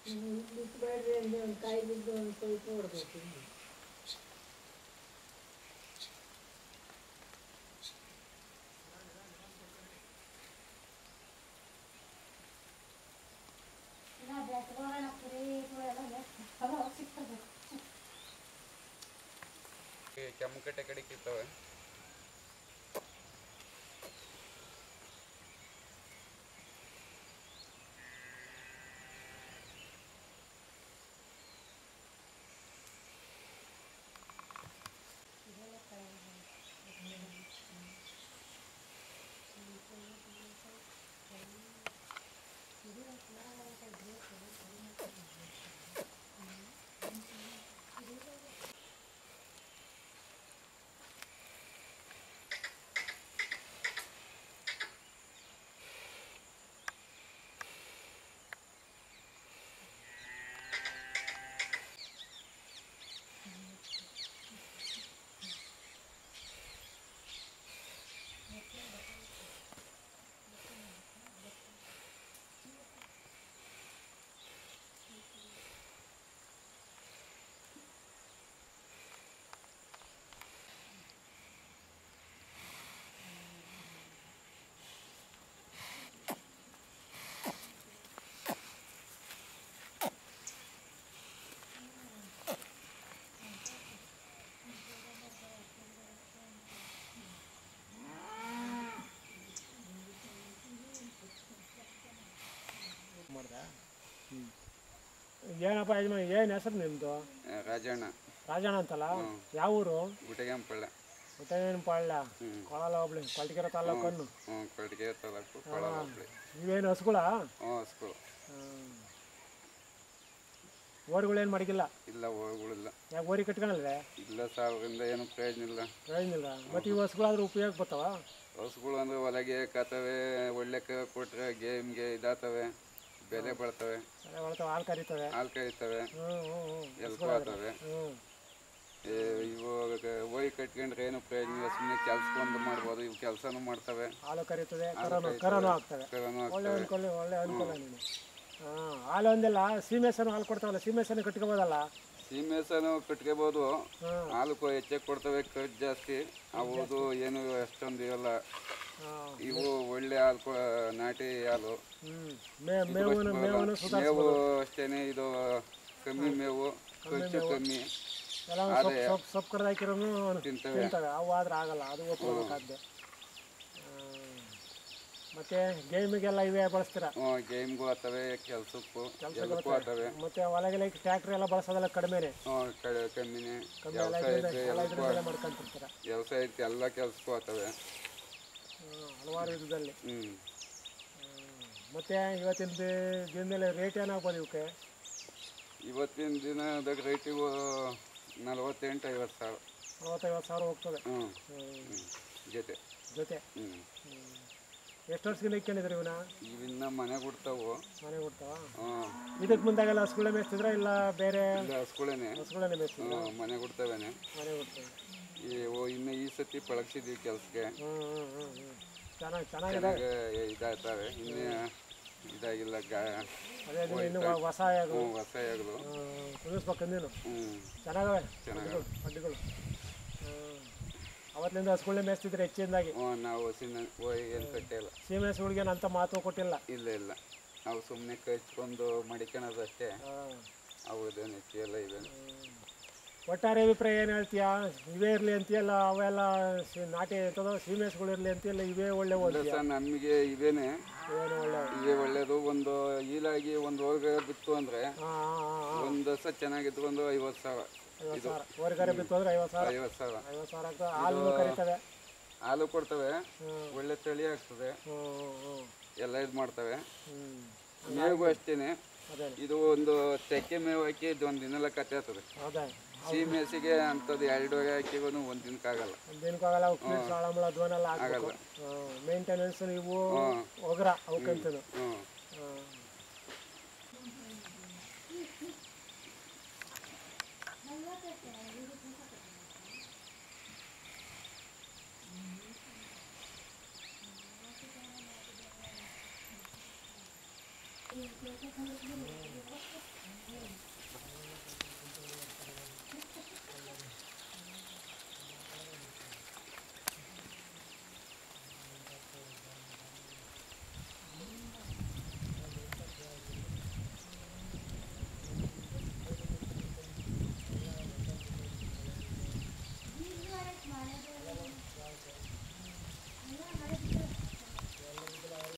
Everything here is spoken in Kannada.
ಬಿತ್ತಬೇಡ್ರಿ ಅಂದರೆ ಒಂದು ಕಾಯಿ ಬಿದ್ದು ಒಂದು ಸ್ವಲ್ಪ ಹೊಡ್ಬೇಕು. ಕೆಮ್ಮಕಟ್ಟೆ ಕಡೆಗೆ ಇರ್ತವೆ. ಏನಪ್ಪ ಯಜಮಾನ, ಏನು ಹೆಸರು ನಿಮ್ಮದು? ರಾಜಣ್ಣ. ರಾಜಣ್ಣ ಅಂತಲ್ಲ, ಯಾವ ಊರು? ಗುಟೆಗೆಂಪಳ್ಳ. ಗುಟೆಗೆಂಪಳ್ಳ, ಕೊಳಲ ಹೋಬಳಿ, ಕೊರಟಗೆರೆ ತಾಲೂಕನ್ನು. ಕೊರಟಗೆರೆ ತಾಲೂಕು, ಕೊಳಲ ಹೋಬಳಿ. ನೀವೇನು ಹಸುಗಳ? ಹಸುಗಳು. ಓರಿಗಳೇನು ಮಡಗಿಲ್ಲ? ಇಲ್ಲ, ಓರಿಗಳಿಲ್ಲ. ಯಾಕೆ ಓರಿ ಕಟ್ಕೊಳಲ್ವೇ? ಇಲ್ಲ, ಸಾವಿರದಿಂದ ಏನು ಪ್ರಯೋಜನ ಇಲ್ಲ. ಪ್ರಯೋಜನ ಇಲ್ಲ. ಮತ್ತು ಈ ಹಸುಗಳಾದ್ರೂ ಉಪಯೋಗ ಬರ್ತಾವ? ಹಸುಗಳು ಅಂದ್ರೆ ಹೊಲಗೆ ಕಾತವೆ, ಒಳ್ಳೆ ಕೊಟ್ಟರೆ ಗೇಮ್ಗೆ ಇದಾತವೆ, ಬೆಲೆ ಬರ್ತವೆ, ಹಾಲು ಕರಿತವೆ, ಎಲ್ಕೋ ಆಗ್ತವೆ. ಇವು ಹೋಗಿ ಕಟ್ಕೊಂಡ್ರೆ ಏನು ಪ್ರಯೋಜನ ಇಲ್ಲ, ಸುಮ್ಮನೆ ಕೆಲ್ಸಕ್ಕೊಂದು ಮಾಡ್ಬೋದು. ಇವು ಕೆಲಸನೂ ಮಾಡ್ತವೆ, ಹಾಲು ಕರಿತವೆ, ಕರನೂ ಆಗ್ತವೆ. ಒಳ್ಳೆ ಅನುಕೂಲ, ಒಳ್ಳೆ ಅನುಕೂಲ ನೀನು. ಹಾಲು ಒಂದಿಲ್ಲ, ಸೀಮೆಸನು ಹಾಲು ಕೊಡ್ತಾವಲ್ಲ, ಸೀಮೆಸನು ಕಟ್ಕೋಬೋದಲ್ಲ? ಸೀಮೆಸನು ಕಟ್ಕೋಬೋದು, ಹಾಲು ಹೆಚ್ಚಾಗಿ ಕೊಡ್ತವೆ, ಖರ್ಚು ಜಾಸ್ತಿ. ಅವ್ರದ್ದು ಏನು ಅಷ್ಟೊಂದು ಇರಲ್ಲ. ಇವು ಒಳ್ಳೆ ಹಾಲು, ನಾಟಿ ಹಾಲು. ಮೇವು ಅಷ್ಟೇನೆ, ಇದು ಕಮ್ಮಿ ಮೇವು, ಖರ್ಚು ಕಮ್ಮಿ. ಸೊಪ್ಪು ಕಡ್ದು ಹಾಕಿರೋನು ತಿಂತವೆ. ಅವು ಆದ್ರೆ ಆಗಲ್ಲ, ಅದು ಒಪ್ಕೋಬೇಕಾದ್ದೆ. ಮತ್ತೆ ಗೇಮಿಗೆಲ್ಲ ಇವೇ ಬಳಸ್ತೀರಾ? ಗೇಮ್ಗೂ ಆಗ್ತವೆ, ಕೆಲಸಕ್ಕೂ ಆಗ್ತವೆ. ಮತ್ತೆ ಹೊಲಗೆಲ್ಲ ಟ್ರ್ಯಾಕ್ಟರ್ ಎಲ್ಲ ಬಳಸೋದೆಲ್ಲ ಕಡಿಮೆನೆ? ಕಮ್ಮಿನೇ. ಮಾಡ್ಕೊಂತಿರ್ತೀರ? ವ್ಯವಸಾಯಕ್ಕೆ ಎಲ್ಲ ಕೆಲಸಕ್ಕೂ ಆಗ್ತವೆ, ಹಲವಾರು ವಿಧದಲ್ಲಿ. ಮತ್ತೆ ಇವತ್ತಿನ ದಿನದಲ್ಲಿ ರೇಟ್ ಏನಾಗ್ಬೋದು ಇವಕ್ಕೆ? ಇವತ್ತಿನ ದಿನದಾಗ ರೇಟಿಗೂ 48-50 ಸಾವಿರ. 40-50 ಸಾವಿರ ಹೋಗ್ತದೆ ಜೊತೆ. ಎಷ್ಟು ವರ್ಷದಿಂದ ಇಕ್ಕೊಂಡಿದ್ರಿ ಇವನ್ನ? ಇವನ್ನ ಮನೆ ಕೊಡ್ತಾವು. ಮನೆ ಕೊಡ್ತಾವ? ಇದಕ್ಕೆ ಮುಂದಾಗೆಲ್ಲ ಹಸುಗಳೇ ಮೇಯಿಸ್ತಿದ್ರ ಇಲ್ಲ ಬೇರೆ? ಹಸುಗಳೇನೆ ಮೇಯಿಸ್ತಿದ್ರ? ಮನೆ ಕೊಡ್ತಾವೇನೆ. ಮನೆ ಕೊಡ್ತೇವೆ. ಇನ್ನು ಈ ಸತಿ ಪಳಗ್ಸಿದ್ವಿ ಕೆಲಸಕ್ಕೆ. ಚೆನ್ನಾಗಿ ಇದಾಗ್ತವೆ, ಇನ್ನು ಇದಾಗಿಲ್ಲ. ಹೊಸ ಆಗಲು ಕುದಿಸ್ಬೇಕು ನೀನು. ಚೆನ್ನಾಗವೆ ಅಡ್ಡಿಗಳು. ಅವತ್ತಿನಿಂದ ಹಸುಗಳನ್ನೇ ಮೇಯಿಸ್ತಿದ್ರೆ ಹೆಚ್ಚಿನದಾಗಿ? ನಾವು ಏನು ಕಟ್ಟಿಲ್ಲ. ಸೀಮೆ ಹಸುಗಳಿಗೆ ಅಂತ ಮಾತು ಕೊಟ್ಟಿಲ್ಲ? ಇಲ್ಲ, ನಾವು ಸುಮ್ಮನೆ ಕಚ್ಕೊಂಡು ಮಡಿಕೊಳ್ಳೋದು ಅಷ್ಟೇ. ಹೌದೇನು ಹೆಚ್ಚಿಲ್ಲ ಇದೆ. ಒಟ್ಟಾರೆ ಅಭಿಪ್ರಾಯ ಏನು ಹೇಳ್ತೀಯಾ? ಇವೇ ಇರಲಿ ಅಂತೀಯಲ್ಲ, ಅವೆಲ್ಲ ನಾಟಿ ಇರ್ತದೋ? ಸೀಮೆ ಹಸುಗಳು ಇರಲಿ ಅಂತೀಯಲ್ಲ, ಇವೇ ಒಳ್ಳೆ? ಸರ್, ನಮಗೆ ಇವೇ ಒಳ್ಳೇದು. ಒಂದು ಈಲಾಗಿ ಒಂದು ಹೋಗ ಬಿತ್ತು ಅಂದ್ರೆ ಒಂದು ವರ್ಷ ಚೆನ್ನಾಗಿತ್ತು, ಒಂದು 50 ಸಾವಿರ. ಹೊರಗಡೆ ಬಿತ್ತು ಅಂದ್ರೆ 50 ಸಾವಿರ. ಹಾಲು ಕರಿತವೆ, ಹಾಲು ಕೊಡ್ತವೆ, ಒಳ್ಳೆ ತಳಿ ಆಗ್ತದೆ, ಎಲ್ಲ ಇದು ಮಾಡ್ತವೆ. ಮೇವು ಅಷ್ಟೇನೆ. ಇದು ಒಂದು ತೆಕ್ಕೆ ಮೇವು ಹಾಕಿ ಇದು ಒಂದು ದಿನ ಕತ್ತೆ ಆಗ್ತದೆ. ಸೀಮೆ ಹಸಿಗೆ ಅಂಥದ್ದು 2 ವರೆ ಹಾಕಿಗೂ ಒಂದು ದಿನಕ್ಕಾಗಲ್ಲ. ಆಗಲ್ಲ. ಮೇಂಟೆನೆನ್ಸ್ ನೀವು ಹೋಗ್ರ ಅವಕ್ಕಂತೂ.